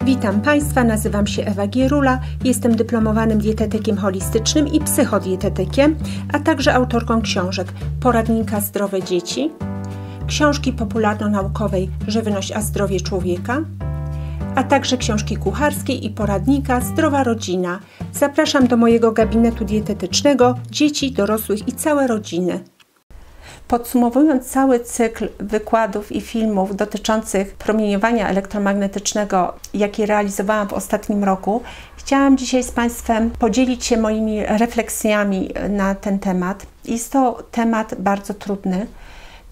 Witam Państwa, nazywam się Ewa Gierula, jestem dyplomowanym dietetykiem holistycznym i psychodietetykiem, a także autorką książek Poradnika Zdrowe Dzieci, książki popularno-naukowej Żywność a zdrowie człowieka, a także książki kucharskiej i poradnika Zdrowa Rodzina. Zapraszam do mojego gabinetu dietetycznego dzieci, dorosłych i całe rodziny. Podsumowując cały cykl wykładów i filmów dotyczących promieniowania elektromagnetycznego, jaki realizowałam w ostatnim roku, chciałam dzisiaj z Państwem podzielić się moimi refleksjami na ten temat. Jest to temat bardzo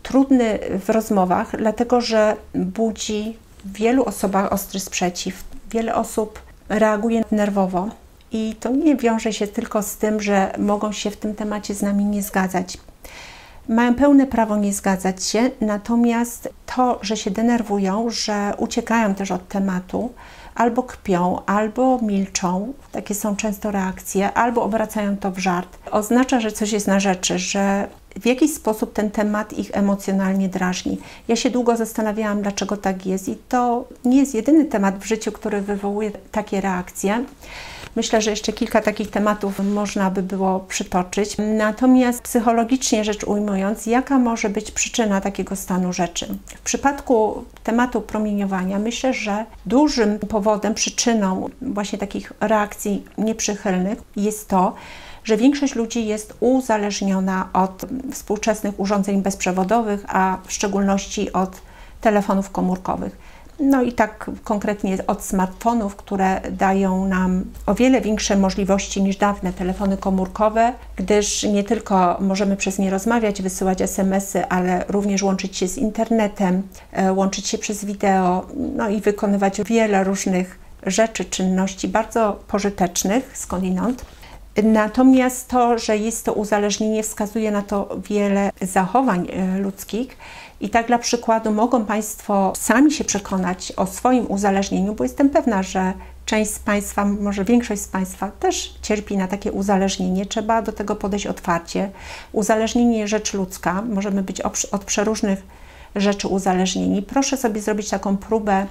trudny w rozmowach, dlatego że budzi w wielu osobach ostry sprzeciw. Wiele osób reaguje nerwowo i to nie wiąże się tylko z tym, że mogą się w tym temacie z nami nie zgadzać. Mają pełne prawo nie zgadzać się, natomiast to, że się denerwują, że uciekają też od tematu, albo kpią, albo milczą, takie są często reakcje, albo obracają to w żart, oznacza, że coś jest na rzeczy, że w jakiś sposób ten temat ich emocjonalnie drażni. Ja się długo zastanawiałam, dlaczego tak jest i to nie jest jedyny temat w życiu, który wywołuje takie reakcje. Myślę, że jeszcze kilka takich tematów można by było przytoczyć. Natomiast psychologicznie rzecz ujmując, jaka może być przyczyna takiego stanu rzeczy? W przypadku tematu promieniowania myślę, że dużym powodem, przyczyną właśnie takich reakcji nieprzychylnych jest to, że większość ludzi jest uzależniona od współczesnych urządzeń bezprzewodowych, a w szczególności od telefonów komórkowych. No i tak konkretnie od smartfonów, które dają nam o wiele większe możliwości niż dawne telefony komórkowe, gdyż nie tylko możemy przez nie rozmawiać, wysyłać SMS-y, ale również łączyć się z internetem, łączyć się przez wideo, no i wykonywać wiele różnych rzeczy, czynności bardzo pożytecznych skądinąd. Natomiast to, że jest to uzależnienie, wskazuje na to wiele zachowań ludzkich. I tak dla przykładu mogą Państwo sami się przekonać o swoim uzależnieniu, bo jestem pewna, że część z Państwa, może większość z Państwa też cierpi na takie uzależnienie. Trzeba do tego podejść otwarcie. Uzależnienie jest rzecz ludzka, możemy być od przeróżnych rzeczy uzależnieni. Proszę sobie zrobić taką próbę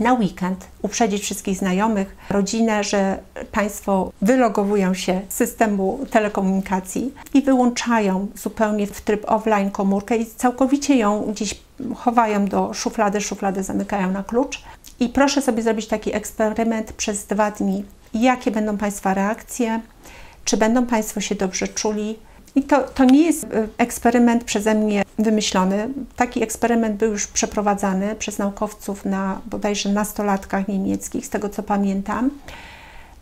na weekend, uprzedzić wszystkich znajomych, rodzinę, że Państwo wylogowują się z systemu telekomunikacji i wyłączają zupełnie w tryb offline komórkę i całkowicie ją gdzieś chowają do szuflady, szufladę zamykają na klucz. I proszę sobie zrobić taki eksperyment przez 2 dni. Jakie będą Państwa reakcje? Czy będą Państwo się dobrze czuli? I to nie jest eksperyment przeze mnie wymyślony. Taki eksperyment był już przeprowadzany przez naukowców na bodajże nastolatkach niemieckich, z tego co pamiętam.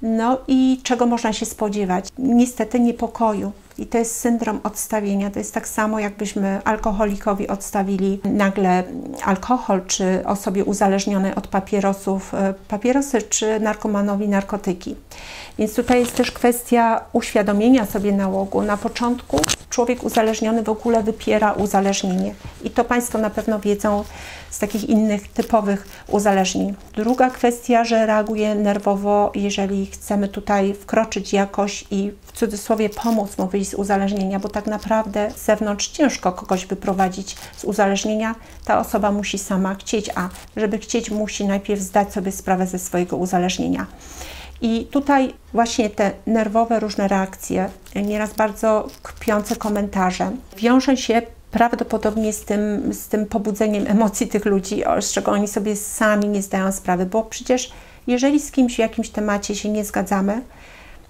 No i czego można się spodziewać? Niestety niepokoju. I to jest syndrom odstawienia. To jest tak samo, jakbyśmy alkoholikowi odstawili nagle alkohol, czy osobie uzależnionej od papierosy, czy narkomanowi narkotyki. Więc tutaj jest też kwestia uświadomienia sobie nałogu. Na początku człowiek uzależniony w ogóle wypiera uzależnienie. I to Państwo na pewno wiedzą z takich innych typowych uzależnień. Druga kwestia, że reaguje nerwowo, jeżeli chcemy tutaj wkroczyć jakoś i w cudzysłowie pomóc mu wyjść z uzależnienia, bo tak naprawdę z zewnątrz ciężko kogoś wyprowadzić z uzależnienia. Ta osoba musi sama chcieć, a żeby chcieć, musi najpierw zdać sobie sprawę ze swojego uzależnienia. I tutaj właśnie te nerwowe różne reakcje, nieraz bardzo kpiące komentarze, wiążą się prawdopodobnie z tym pobudzeniem emocji tych ludzi, z czego oni sobie sami nie zdają sprawy, bo przecież jeżeli z kimś w jakimś temacie się nie zgadzamy,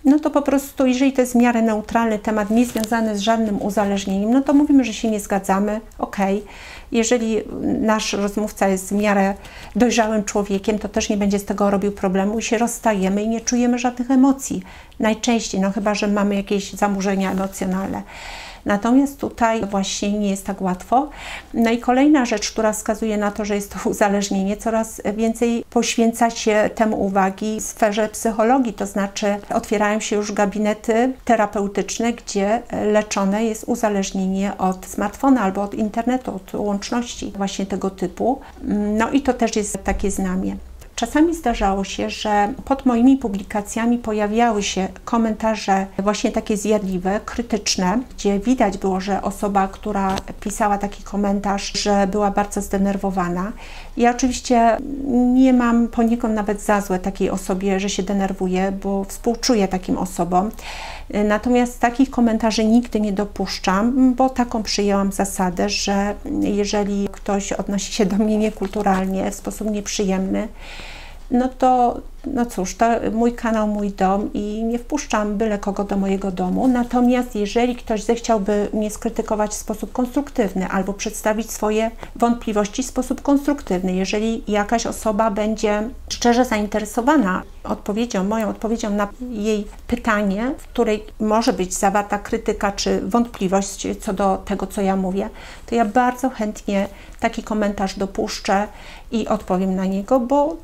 no to po prostu, jeżeli to jest w miarę neutralny temat, nie związany z żadnym uzależnieniem, no to mówimy, że się nie zgadzamy, okej. Jeżeli nasz rozmówca jest w miarę dojrzałym człowiekiem, to też nie będzie z tego robił problemu i się rozstajemy i nie czujemy żadnych emocji. Najczęściej, no chyba że mamy jakieś zaburzenia emocjonalne. Natomiast tutaj właśnie nie jest tak łatwo. No i kolejna rzecz, która wskazuje na to, że jest to uzależnienie, coraz więcej poświęca się temu uwagi w sferze psychologii, to znaczy otwierają się już gabinety terapeutyczne, gdzie leczone jest uzależnienie od smartfona albo od internetu, od łączności właśnie tego typu. No i to też jest takie znamię. Czasami zdarzało się, że pod moimi publikacjami pojawiały się komentarze właśnie takie zjadliwe, krytyczne, gdzie widać było, że osoba, która pisała taki komentarz, że była bardzo zdenerwowana. Ja oczywiście nie mam poniekąd nawet za złe takiej osobie, że się denerwuje, bo współczuję takim osobom. Natomiast takich komentarzy nigdy nie dopuszczam, bo taką przyjęłam zasadę, że jeżeli ktoś odnosi się do mnie niekulturalnie, w sposób nieprzyjemny, no to, no cóż, to mój kanał, mój dom i nie wpuszczam byle kogo do mojego domu. Natomiast jeżeli ktoś zechciałby mnie skrytykować w sposób konstruktywny albo przedstawić swoje wątpliwości w sposób konstruktywny, jeżeli jakaś osoba będzie szczerze zainteresowana moją odpowiedzią na jej pytanie, w której może być zawarta krytyka czy wątpliwość co do tego, co ja mówię, to ja bardzo chętnie taki komentarz dopuszczę i odpowiem na niego, bo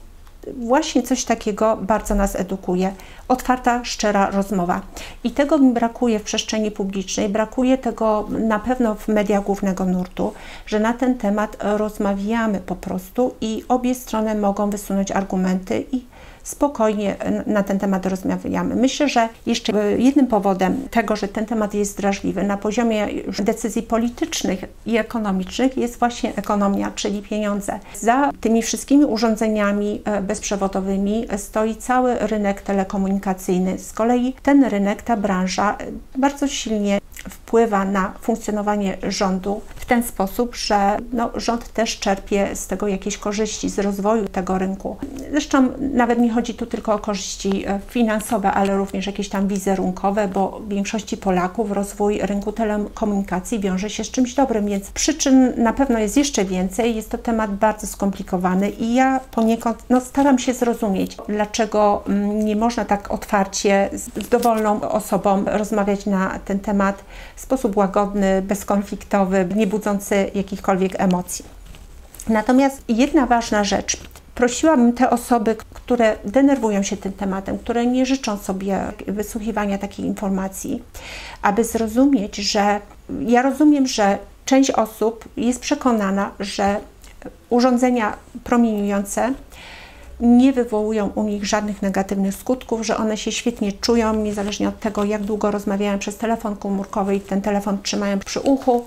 właśnie coś takiego bardzo nas edukuje. Otwarta, szczera rozmowa. I tego mi brakuje w przestrzeni publicznej, brakuje tego na pewno w mediach głównego nurtu, że na ten temat rozmawiamy po prostu i obie strony mogą wysunąć argumenty i spokojnie na ten temat rozmawiamy. Myślę, że jeszcze jednym powodem tego, że ten temat jest drażliwy na poziomie już decyzji politycznych i ekonomicznych jest właśnie ekonomia, czyli pieniądze. Za tymi wszystkimi urządzeniami bezprzewodowymi stoi cały rynek telekomunikacyjny. Z kolei ten rynek, ta branża bardzo silnie wpływa na funkcjonowanie rządu w ten sposób, że rząd też czerpie z tego jakieś korzyści, z rozwoju tego rynku. Zresztą nawet nie chodzi tu tylko o korzyści finansowe, ale również jakieś tam wizerunkowe, bo w większości Polaków rozwój rynku telekomunikacji wiąże się z czymś dobrym, więc przyczyn na pewno jest jeszcze więcej. Jest to temat bardzo skomplikowany i ja poniekąd staram się zrozumieć, dlaczego nie można tak otwarcie z dowolną osobą rozmawiać na ten temat w sposób łagodny, bezkonfliktowy, nie budzący jakichkolwiek emocji. Natomiast jedna ważna rzecz. Prosiłabym te osoby, które denerwują się tym tematem, które nie życzą sobie wysłuchiwania takiej informacji, aby zrozumieć, że ja rozumiem, że część osób jest przekonana, że urządzenia promieniujące nie wywołują u nich żadnych negatywnych skutków, że one się świetnie czują, niezależnie od tego, jak długo rozmawiają przez telefon komórkowy i ten telefon trzymają przy uchu,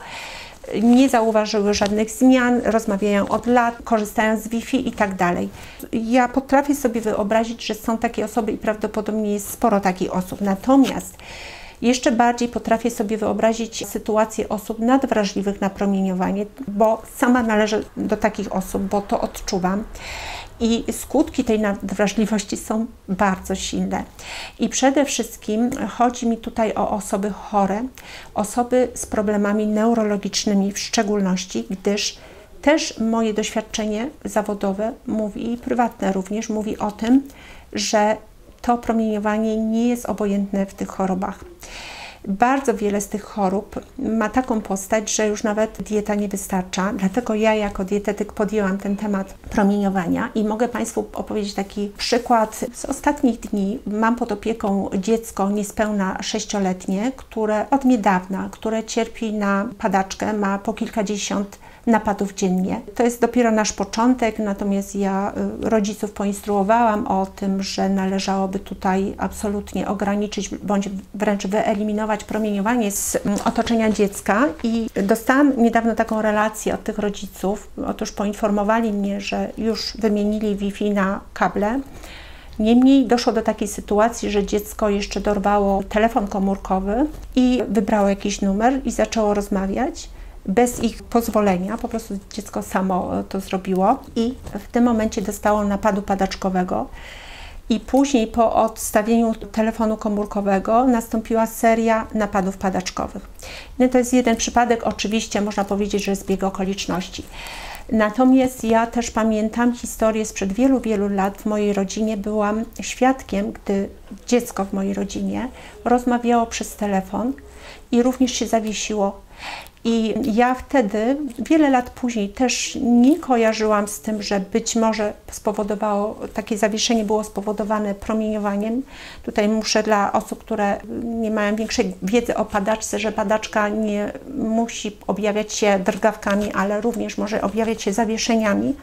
nie zauważyły żadnych zmian, rozmawiają od lat, korzystają z Wi-Fi i tak dalej. Ja potrafię sobie wyobrazić, że są takie osoby i prawdopodobnie jest sporo takich osób. Natomiast jeszcze bardziej potrafię sobie wyobrazić sytuację osób nadwrażliwych na promieniowanie, bo sama należę do takich osób, bo to odczuwam. I skutki tej nadwrażliwości są bardzo silne. I przede wszystkim chodzi mi tutaj o osoby chore, osoby z problemami neurologicznymi w szczególności, gdyż też moje doświadczenie zawodowe mówi, i prywatne również, mówi o tym, że to promieniowanie nie jest obojętne w tych chorobach. Bardzo wiele z tych chorób ma taką postać, że już nawet dieta nie wystarcza. Dlatego ja jako dietetyk podjęłam ten temat promieniowania i mogę Państwu opowiedzieć taki przykład z ostatnich dni. Mam pod opieką dziecko niespełna 6-letnie, które cierpi na padaczkę, ma po kilkadziesiąt napadów dziennie. To jest dopiero nasz początek, natomiast ja rodziców poinstruowałam o tym, że należałoby tutaj absolutnie ograniczyć bądź wręcz wyeliminować promieniowanie z otoczenia dziecka i dostałam niedawno taką relację od tych rodziców. Otóż poinformowali mnie, że już wymienili Wi-Fi na kable. Niemniej doszło do takiej sytuacji, że dziecko jeszcze dorwało telefon komórkowy i wybrało jakiś numer i zaczęło rozmawiać. Bez ich pozwolenia, po prostu dziecko samo to zrobiło i w tym momencie dostało napadu padaczkowego i później po odstawieniu telefonu komórkowego nastąpiła seria napadów padaczkowych. No to jest jeden przypadek, oczywiście można powiedzieć, że jest zbieg okoliczności. Natomiast ja też pamiętam historię sprzed wielu, wielu lat. W mojej rodzinie byłam świadkiem, gdy dziecko w mojej rodzinie rozmawiało przez telefon i również się zawiesiło. I ja wtedy, wiele lat później, też nie kojarzyłam z tym, że być może takie zawieszenie było spowodowane promieniowaniem. Tutaj muszę dla osób, które nie mają większej wiedzy o padaczce, że padaczka nie musi objawiać się drgawkami, ale również może objawiać się zawieszeniami.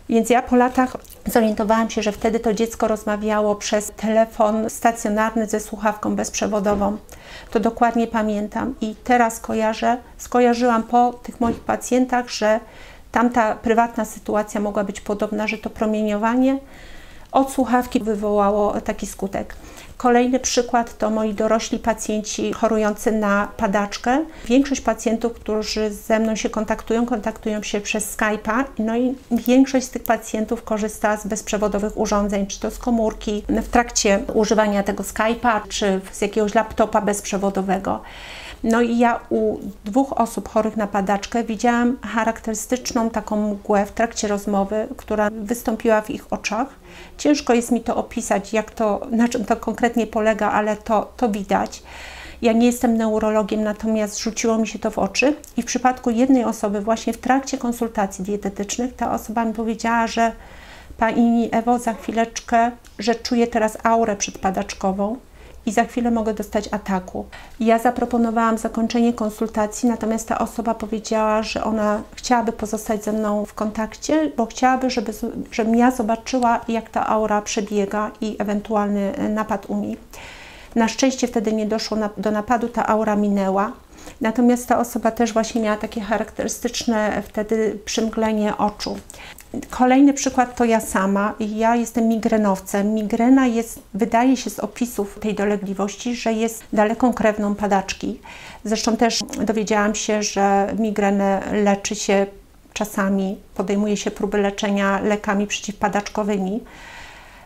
Więc ja po latach Zorientowałam się, że wtedy to dziecko rozmawiało przez telefon stacjonarny ze słuchawką bezprzewodową. To dokładnie pamiętam i teraz skojarzyłam po tych moich pacjentach, że tamta prywatna sytuacja mogła być podobna, że to promieniowanie od słuchawki wywołało taki skutek. Kolejny przykład to moi dorośli pacjenci chorujący na padaczkę. Większość pacjentów, którzy ze mną się kontaktują się przez Skype'a, no i większość z tych pacjentów korzysta z bezprzewodowych urządzeń, czy to z komórki, w trakcie używania tego Skype'a, czy z jakiegoś laptopa bezprzewodowego. No i ja u 2 osób chorych na padaczkę widziałam charakterystyczną taką mgłę w trakcie rozmowy, która wystąpiła w ich oczach. Ciężko jest mi to opisać, na czym to konkretnie polega, ale to widać. Ja nie jestem neurologiem, natomiast rzuciło mi się to w oczy i w przypadku jednej osoby właśnie w trakcie konsultacji dietetycznych ta osoba mi powiedziała, że Pani Ewo, za chwileczkę, że czuję teraz aurę przedpadaczkową i za chwilę mogę dostać ataku. Ja zaproponowałam zakończenie konsultacji, natomiast ta osoba powiedziała, że ona chciałaby pozostać ze mną w kontakcie, bo chciałaby, żebym ja zobaczyła, jak ta aura przebiega i ewentualny napad u niej. Na szczęście wtedy nie doszło do napadu, ta aura minęła. Natomiast ta osoba też właśnie miała takie charakterystyczne wtedy przymglenie oczu. Kolejny przykład to ja sama. Ja jestem migrenowcem. Migrena wydaje się z opisów tej dolegliwości, że jest daleką krewną padaczki. Zresztą też dowiedziałam się, że migrenę leczy się czasami, podejmuje się próby leczenia lekami przeciwpadaczkowymi.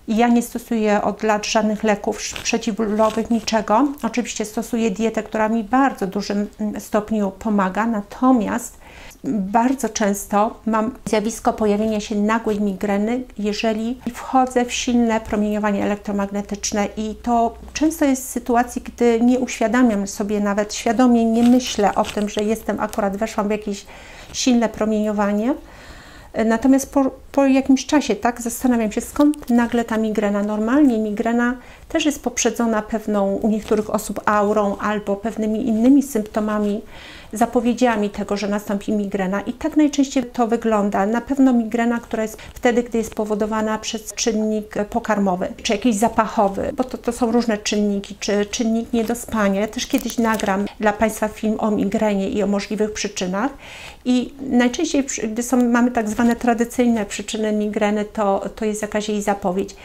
Ja nie stosuję od lat żadnych leków przeciwbólowych, niczego. Oczywiście stosuję dietę, która mi w bardzo dużym stopniu pomaga, natomiast bardzo często mam zjawisko pojawienia się nagłej migreny, jeżeli wchodzę w silne promieniowanie elektromagnetyczne i to często jest w sytuacji, gdy nie uświadamiam sobie, nawet świadomie nie myślę o tym, że weszłam w jakieś silne promieniowanie. Natomiast po jakimś czasie zastanawiam się, skąd nagle ta migrena. Normalnie migrena też jest poprzedzona pewną u niektórych osób aurą albo pewnymi innymi symptomami, zapowiedziami tego, że nastąpi migrena i tak najczęściej to wygląda. Na pewno migrena, która jest wtedy, gdy jest powodowana przez czynnik pokarmowy, czy jakiś zapachowy, bo to są różne czynniki, czy czynnik niedospania. Ja też kiedyś nagram dla Państwa film o migrenie i o możliwych przyczynach i najczęściej, gdy mamy tak zwane tradycyjne przyczyny migreny, to jest jakaś jej zapowiedź.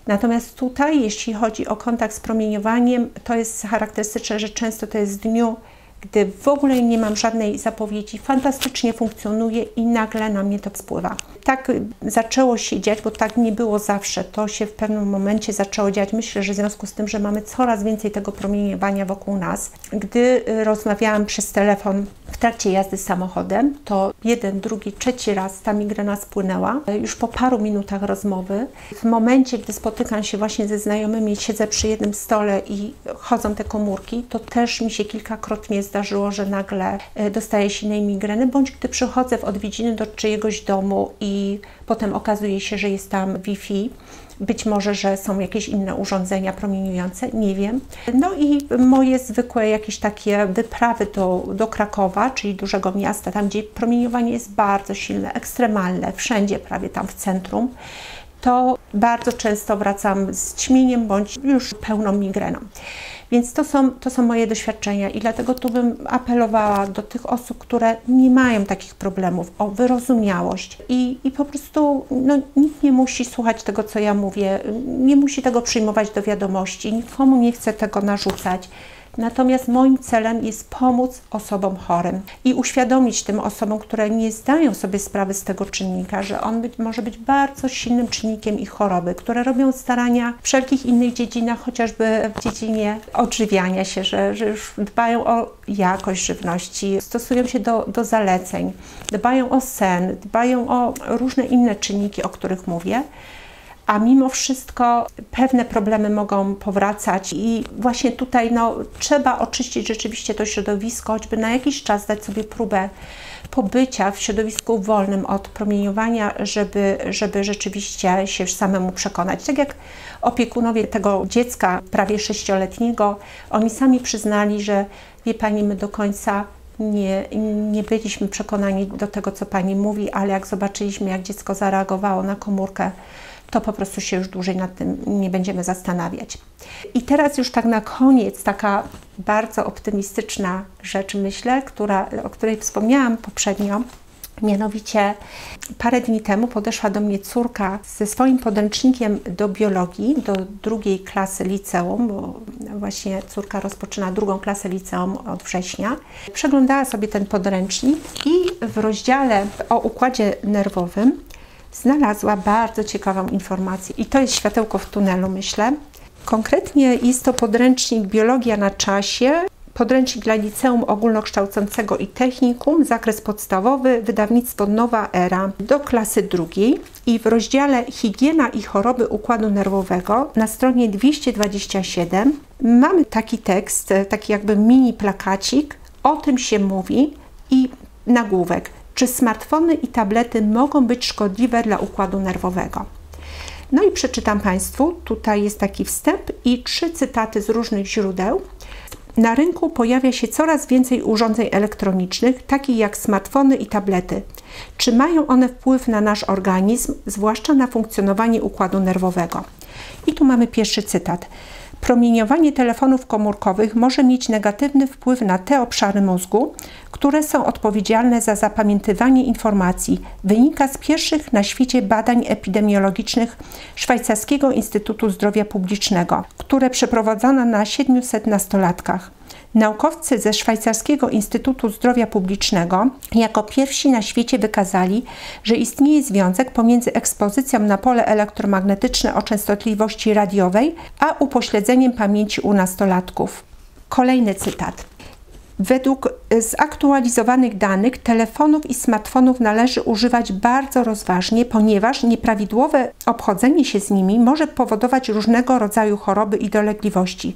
Natomiast tutaj, jeśli chodzi o kontakt z promieniowaniem, to jest charakterystyczne, że często to jest w dniu, gdy w ogóle nie mam żadnej zapowiedzi, fantastycznie funkcjonuje i nagle na mnie to spływa. Tak zaczęło się dziać, bo tak nie było zawsze. To się w pewnym momencie zaczęło dziać. Myślę, że w związku z tym, że mamy coraz więcej tego promieniowania wokół nas. Gdy rozmawiałam przez telefon w trakcie jazdy samochodem, to 1, 2, 3 raz ta migrena spłynęła. Już po paru minutach rozmowy, w momencie, gdy spotykam się właśnie ze znajomymi, siedzę przy jednym stole i chodzą te komórki, to też mi się kilkakrotnie zdarzyło, że nagle dostaję silnej migreny, bądź gdy przychodzę w odwiedziny do czyjegoś domu i potem okazuje się, że jest tam Wi-Fi. Być może, że są jakieś inne urządzenia promieniujące, nie wiem. No i moje zwykłe jakieś takie wyprawy do Krakowa, czyli dużego miasta, tam gdzie promieniowanie jest bardzo silne, ekstremalne, wszędzie prawie tam w centrum, to bardzo często wracam z ćmieniem bądź już pełną migreną. Więc to są moje doświadczenia i dlatego tu bym apelowała do tych osób, które nie mają takich problemów, o wyrozumiałość i po prostu nikt nie musi słuchać tego, co ja mówię, nie musi tego przyjmować do wiadomości, nikomu nie chcę tego narzucać. Natomiast moim celem jest pomóc osobom chorym i uświadomić tym osobom, które nie zdają sobie sprawy z tego czynnika, że on może być bardzo silnym czynnikiem ich choroby, które robią starania w wszelkich innych dziedzinach, chociażby w dziedzinie odżywiania się, że już dbają o jakość żywności, stosują się do zaleceń, dbają o sen, dbają o różne inne czynniki, o których mówię. A mimo wszystko pewne problemy mogą powracać i właśnie tutaj trzeba oczyścić rzeczywiście to środowisko, choćby na jakiś czas dać sobie próbę pobycia w środowisku wolnym od promieniowania, żeby rzeczywiście się samemu przekonać. Tak jak opiekunowie tego dziecka prawie 6-letniego, oni sami przyznali, że wie Pani, my do końca nie byliśmy przekonani do tego, co Pani mówi, ale jak zobaczyliśmy, jak dziecko zareagowało na komórkę, to po prostu się już dłużej nad tym nie będziemy zastanawiać. I teraz już tak na koniec taka bardzo optymistyczna rzecz, myślę, o której wspomniałam poprzednio. Mianowicie parę dni temu podeszła do mnie córka ze swoim podręcznikiem do biologii, do 2. klasy liceum, bo właśnie córka rozpoczyna 2. klasę liceum od września. Przeglądała sobie ten podręcznik i w rozdziale o układzie nerwowym znalazła bardzo ciekawą informację i to jest światełko w tunelu, myślę. Konkretnie jest to podręcznik Biologia na czasie, podręcznik dla liceum ogólnokształcącego i technikum, zakres podstawowy, wydawnictwo Nowa Era, do klasy 2. I w rozdziale Higiena i choroby układu nerwowego na stronie 227 mamy taki tekst, taki jakby mini plakacik, o tym się mówi i nagłówek. Czy smartfony i tablety mogą być szkodliwe dla układu nerwowego? No i przeczytam Państwu, tutaj jest taki wstęp i 3 cytaty z różnych źródeł. Na rynku pojawia się coraz więcej urządzeń elektronicznych, takich jak smartfony i tablety. Czy mają one wpływ na nasz organizm, zwłaszcza na funkcjonowanie układu nerwowego? I tu mamy pierwszy cytat. Promieniowanie telefonów komórkowych może mieć negatywny wpływ na te obszary mózgu, które są odpowiedzialne za zapamiętywanie informacji. Wynika z pierwszych na świecie badań epidemiologicznych Szwajcarskiego Instytutu Zdrowia Publicznego, które przeprowadzono na 700 nastolatkach. Naukowcy ze Szwajcarskiego Instytutu Zdrowia Publicznego jako pierwsi na świecie wykazali, że istnieje związek pomiędzy ekspozycją na pole elektromagnetyczne o częstotliwości radiowej, a upośledzeniem pamięci u nastolatków. Kolejny cytat. Według zaktualizowanych danych telefonów i smartfonów należy używać bardzo rozważnie, ponieważ nieprawidłowe obchodzenie się z nimi może powodować różnego rodzaju choroby i dolegliwości.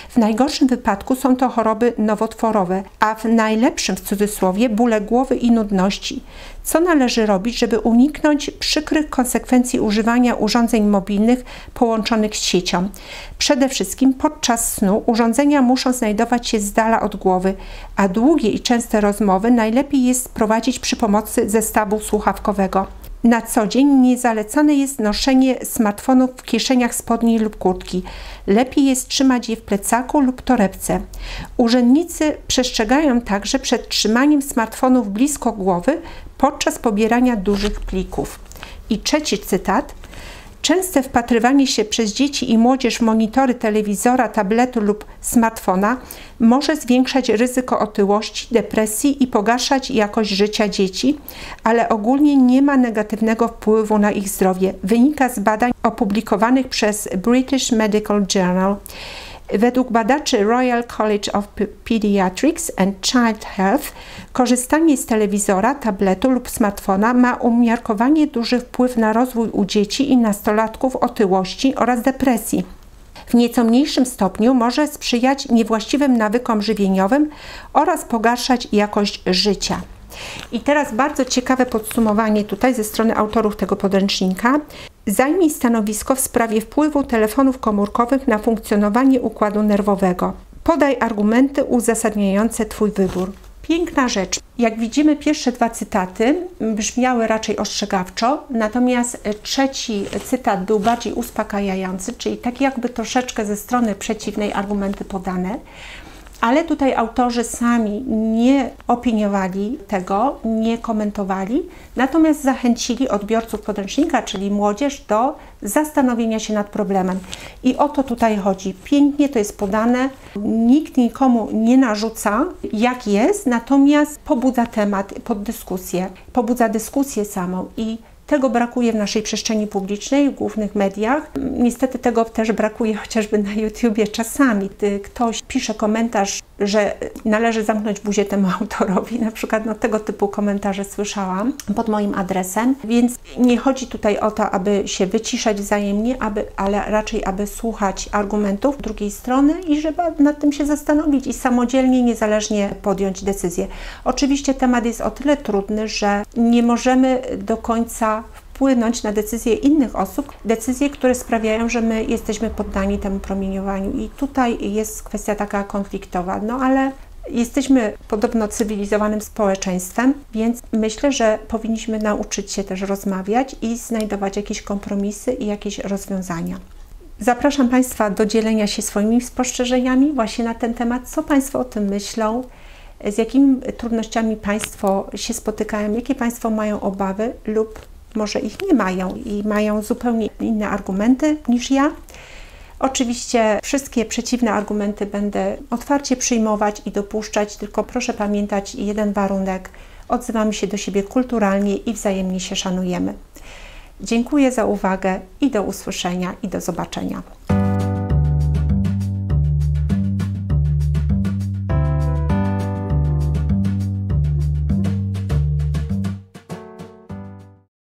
W najgorszym wypadku są to choroby nowotworowe, a w najlepszym, w cudzysłowie, bóle głowy i nudności. Co należy robić, żeby uniknąć przykrych konsekwencji używania urządzeń mobilnych połączonych z siecią? Przede wszystkim podczas snu urządzenia muszą znajdować się z dala od głowy, a długie i częste rozmowy najlepiej jest prowadzić przy pomocy zestawu słuchawkowego. Na co dzień niezalecane jest noszenie smartfonów w kieszeniach spodni lub kurtki. Lepiej jest trzymać je w plecaku lub torebce. Urzędnicy przestrzegają także przed trzymaniem smartfonów blisko głowy podczas pobierania dużych plików. I trzeci cytat. Częste wpatrywanie się przez dzieci i młodzież w monitory telewizora, tabletu lub smartfona może zwiększać ryzyko otyłości, depresji i pogarszać jakość życia dzieci, ale ogólnie nie ma negatywnego wpływu na ich zdrowie. Wynika z badań opublikowanych przez British Medical Journal. Według badaczy Royal College of Pediatrics and Child Health korzystanie z telewizora, tabletu lub smartfona ma umiarkowanie duży wpływ na rozwój u dzieci i nastolatków otyłości oraz depresji. W nieco mniejszym stopniu może sprzyjać niewłaściwym nawykom żywieniowym oraz pogarszać jakość życia. I teraz bardzo ciekawe podsumowanie tutaj ze strony autorów tego podręcznika. Zajmij stanowisko w sprawie wpływu telefonów komórkowych na funkcjonowanie układu nerwowego. Podaj argumenty uzasadniające Twój wybór. Piękna rzecz. Jak widzimy, pierwsze 2 cytaty brzmiały raczej ostrzegawczo, natomiast trzeci cytat był bardziej uspokajający, czyli tak jakby troszeczkę ze strony przeciwnej argumenty podane. Ale tutaj autorzy sami nie opiniowali tego, nie komentowali, natomiast zachęcili odbiorców podręcznika, czyli młodzież, do zastanowienia się nad problemem. I o to tutaj chodzi. Pięknie to jest podane, nikt nikomu nie narzuca, jak jest, natomiast pobudza temat pod dyskusję, pobudza dyskusję samą i tego brakuje w naszej przestrzeni publicznej, w głównych mediach. Niestety tego też brakuje chociażby na YouTubie czasami. Gdy ktoś pisze komentarz, że należy zamknąć buzię temu autorowi, na przykład tego typu komentarze słyszałam pod moim adresem, więc nie chodzi tutaj o to, aby się wyciszać wzajemnie, ale raczej, aby słuchać argumentów drugiej strony i żeby nad tym się zastanowić i samodzielnie, niezależnie podjąć decyzję. Oczywiście temat jest o tyle trudny, że nie możemy do końca wpłynąć na decyzje innych osób, decyzje, które sprawiają, że my jesteśmy poddani temu promieniowaniu. I tutaj jest kwestia taka konfliktowa, no ale Jesteśmy podobno cywilizowanym społeczeństwem, więc myślę, że powinniśmy nauczyć się też rozmawiać i znajdować jakieś kompromisy i jakieś rozwiązania. Zapraszam Państwa do dzielenia się swoimi spostrzeżeniami właśnie na ten temat, co Państwo o tym myślą, z jakimi trudnościami Państwo się spotykają, jakie Państwo mają obawy lub może ich nie mają i mają zupełnie inne argumenty niż ja. Oczywiście wszystkie przeciwne argumenty będę otwarcie przyjmować i dopuszczać, tylko proszę pamiętać jeden warunek: odzywamy się do siebie kulturalnie i wzajemnie się szanujemy. Dziękuję za uwagę i do usłyszenia i do zobaczenia.